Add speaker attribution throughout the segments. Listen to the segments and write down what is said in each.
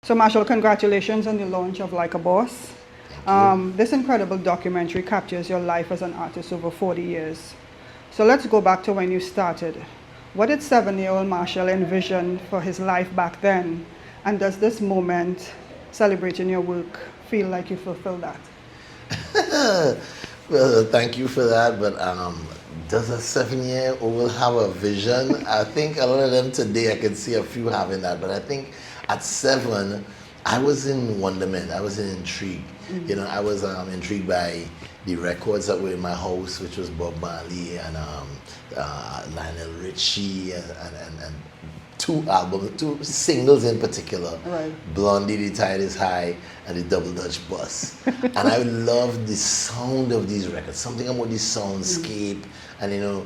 Speaker 1: So Machel, congratulations on the launch of Like a Boss.
Speaker 2: Thank you.
Speaker 1: This incredible documentary captures your life as an artist over 40 years. So let's go back to when you started. What did 7-year-old Machel envision for his life back then? And does this moment celebrating your work feel like you fulfilled that?
Speaker 2: Well, thank you for that. But does a 7-year-old have a vision? I think a lot of them today, I can see a few having that. But I think at 7, I was in wonderment. I was in intrigue. You know, I was intrigued by the records that were in my house, which was Bob Marley and Lionel Richie and two singles in particular.
Speaker 1: Right.
Speaker 2: Blondie, The Tide is High, and The Double Dutch Bus. And I loved the sound of these records, something about the soundscape. And you know,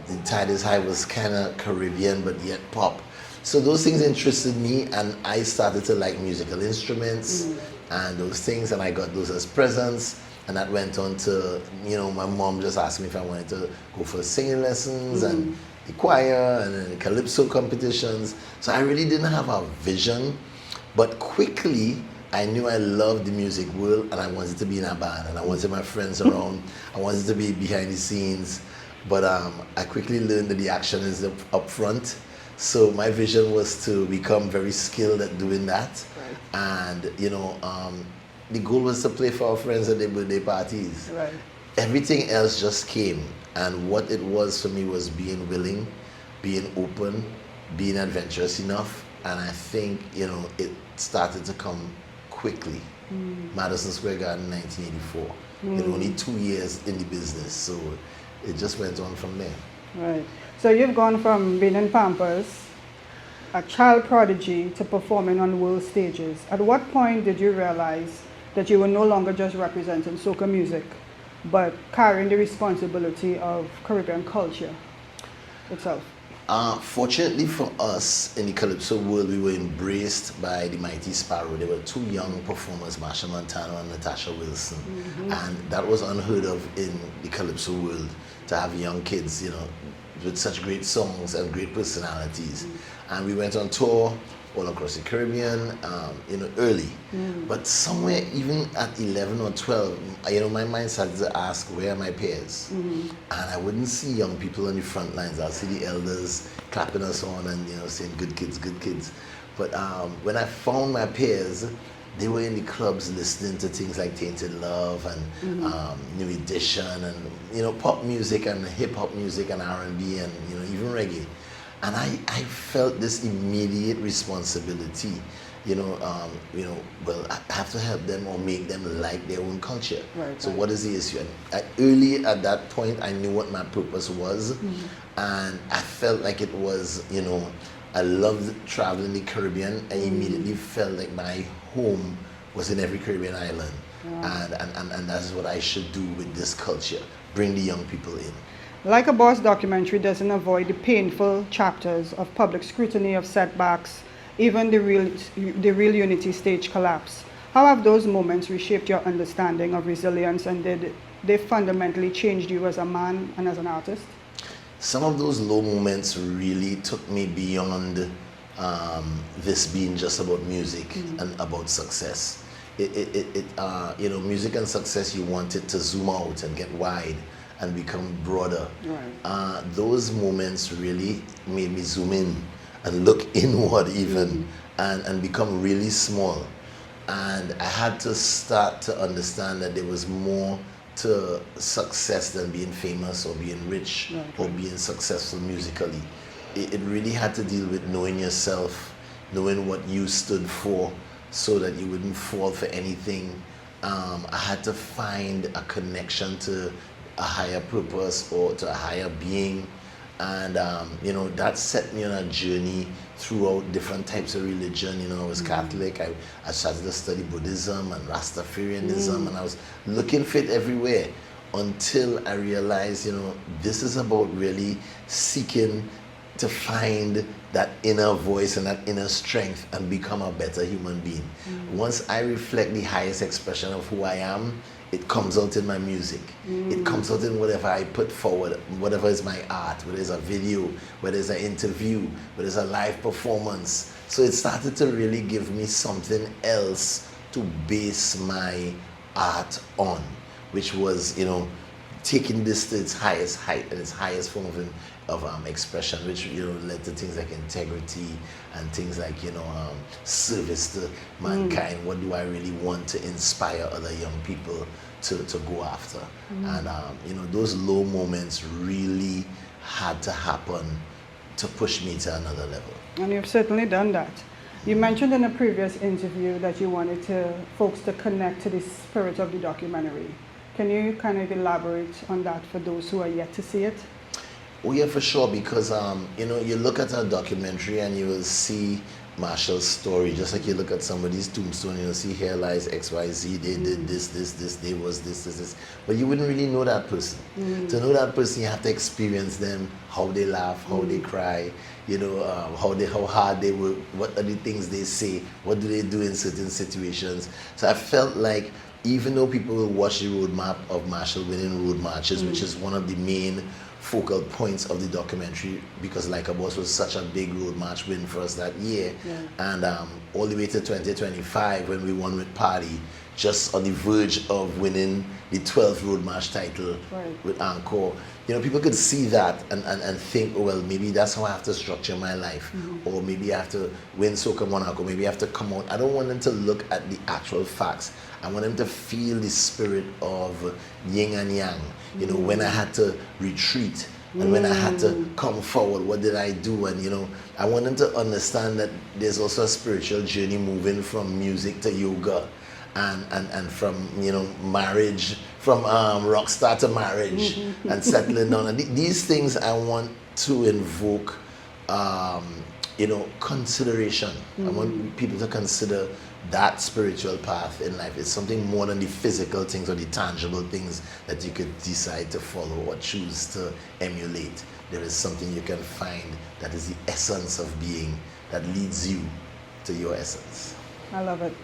Speaker 2: The Tide is High was kind of Caribbean, but yet pop. So those things interested me, and I started to like musical instruments and those things, and I got those as presents. And that went on to, you know, my mom just asked me if I wanted to go for singing lessons and the choir and then calypso competitions. So I really didn't have a vision, but quickly I knew I loved the music world and I wanted to be in a band and I wanted my friends around. I wanted to be behind the scenes, but I quickly learned that the action is up front. So my vision was to become very skilled at doing that.
Speaker 1: Right.
Speaker 2: And, you know, the goal was to play for our friends at their birthday parties.
Speaker 1: Right.
Speaker 2: Everything else just came. And what it was for me was being willing, being open, being adventurous enough. And I think, you know, it started to come quickly. Madison Square Garden, 1984. You know, only 2 years in the business. So it just went on from there.
Speaker 1: Right. So you've gone from being in Pampers, a child prodigy, to performing on world stages. At what point did you realize that you were no longer just representing soca music, but carrying the responsibility of Caribbean culture itself?
Speaker 2: Fortunately for us in the calypso world, we were embraced by the Mighty Sparrow. There were 2 young performers, Machel Montano and Natasha Wilson, and that was unheard of in the calypso world, to have young kids, you know, with such great songs and great personalities. And we went on tour all across the Caribbean, you know, early. But somewhere, even at 11 or 12, you know, my mind started to ask, where are my peers? And I wouldn't see young people on the front lines. I'll see the elders clapping us on and, you know, saying, good kids, good kids. But when I found my peers, they were in the clubs listening to things like Tainted Love and New Edition and, you know, pop music and hip hop music and R&B and, you know, even reggae. And I felt this immediate responsibility, you know, well, I have to help them or make them like their own culture.
Speaker 1: Right,
Speaker 2: so
Speaker 1: right.
Speaker 2: what is the issue? And early at that point, I knew what my purpose was. And I felt like it was, you know, I loved traveling the Caribbean. I immediately felt like my home was in every Caribbean island. And that's what I should do with this culture, bring the young people in.
Speaker 1: Like a Boss documentary doesn't avoid the painful chapters of public scrutiny of setbacks, even the real Unity stage collapse. How have those moments reshaped your understanding of resilience, and did they fundamentally changed you as a man and as an artist?
Speaker 2: Some of those low moments really took me beyond this being just about music and about success. You know, music and success, you want it to zoom out and get wide and become broader.
Speaker 1: Right.
Speaker 2: Those moments really made me zoom in and look inward even and become really small. And I had to start to understand that there was more to success than being famous or being rich or being successful musically. It really had to deal with knowing yourself, knowing what you stood for so that you wouldn't fall for anything. I had to find a connection to a higher purpose or to a higher being. And, you know, that set me on a journey throughout different types of religion. You know, I was Catholic. I started to study Buddhism and Rastafarianism, and I was looking for it everywhere until I realized, you know, this is about really seeking to find that inner voice and that inner strength and become a better human being. Once I reflect the highest expression of who I am, it comes out in my music. It comes out in whatever I put forward, whatever is my art, whether it's a video, whether it's an interview, whether it's a live performance. So it started to really give me something else to base my art on, which was, you know, taking this to its highest height and its highest form of expression, which, you know, led to things like integrity and things like, you know, service to mankind. What do I really want to inspire other young people to go after? And you know, those low moments really had to happen to push me to another level.
Speaker 1: And you've certainly done that. You mentioned in a previous interview that you wanted folks to connect to the spirit of the documentary. Can you kind of elaborate on that for those who are yet to see it?
Speaker 2: Oh yeah, for sure, because you know, you look at a documentary and you will see Machel's story, just like you look at somebody's tombstone, you'll see here lies XYZ, they did this, they was this, but you wouldn't really know that person. To know that person, you have to experience them, how they laugh, how they cry, you know, how hard they work, what are the things they say, what do they do in certain situations. So I felt like, even though people will watch the roadmap of Machel winning road marches, which is one of the main focal points of the documentary, because Like a Boss was such a big road march win for us that year, and all the way to 2025 when we won with Party, just on the verge of winning the 12th road march title with Encore. You know, people could see that and think, oh, well, maybe that's how I have to structure my life, or maybe I have to win Soca Monaco, maybe I have to come out. I don't want them to look at the actual facts. I want them to feel the spirit of yin and yang. You know, when I had to retreat and when I had to come forward, what did I do? And, you know, I want them to understand that there's also a spiritual journey moving from music to yoga. And from, you know, marriage, from rock star to marriage and settling down. And these things I want to invoke, you know, consideration. I want people to consider that spiritual path in life. It's something more than the physical things or the tangible things that you could decide to follow or choose to emulate. There is something you can find that is the essence of being, that leads you to your essence.
Speaker 1: I love it.